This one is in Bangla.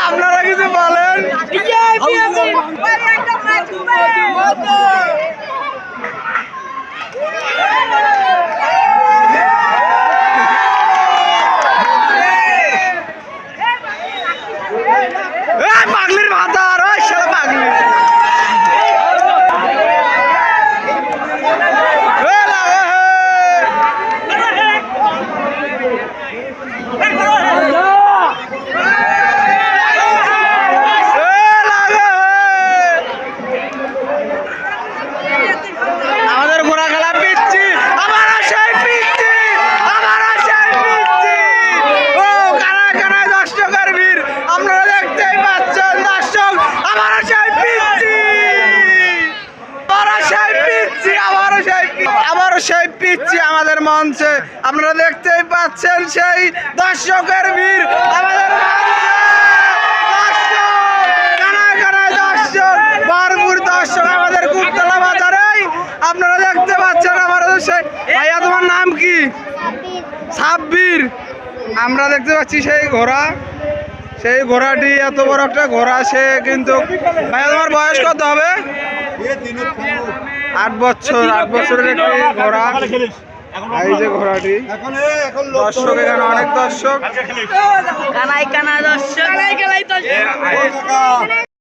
আপনারা কিছু বলেন। পাগলির ভাতা আর পাগলি আমাদের ঘোড়া খেলা পিচ্ছি আবার সেই পিচ্ছি আবার সেই পিচ্ছি ও কানায় কানায় দর্শকের ভিড় আপনারা দেখতেই পাচ্ছেন দর্শক আবার সেই পিচ্ছি আবারও সেই পিচ্ছি আমাদের মঞ্চে আপনারা দেখতেই পাচ্ছেন সেই দর্শকের ভিড় আমাদের দর্শক আমাদের কুপতলা বাজারে আপনারা দেখতে পাচ্ছেন আমাদের সেই ভাইয়া তোমার নাম কি? সাব্বির। আমরা দেখতে পাচ্ছি সেই ঘোড়া, সেই ঘোড়াটি এত বড় একটা ঘোড়া সে কিন্তু ভাইয়া তোমার বয়স কত হবে? 8 বছর। 8 বছরের একটি ঘোড়া। এই যে ঘোড়াটি দর্শক এখানে অনেক দর্শক কানাই কানাই দর্শক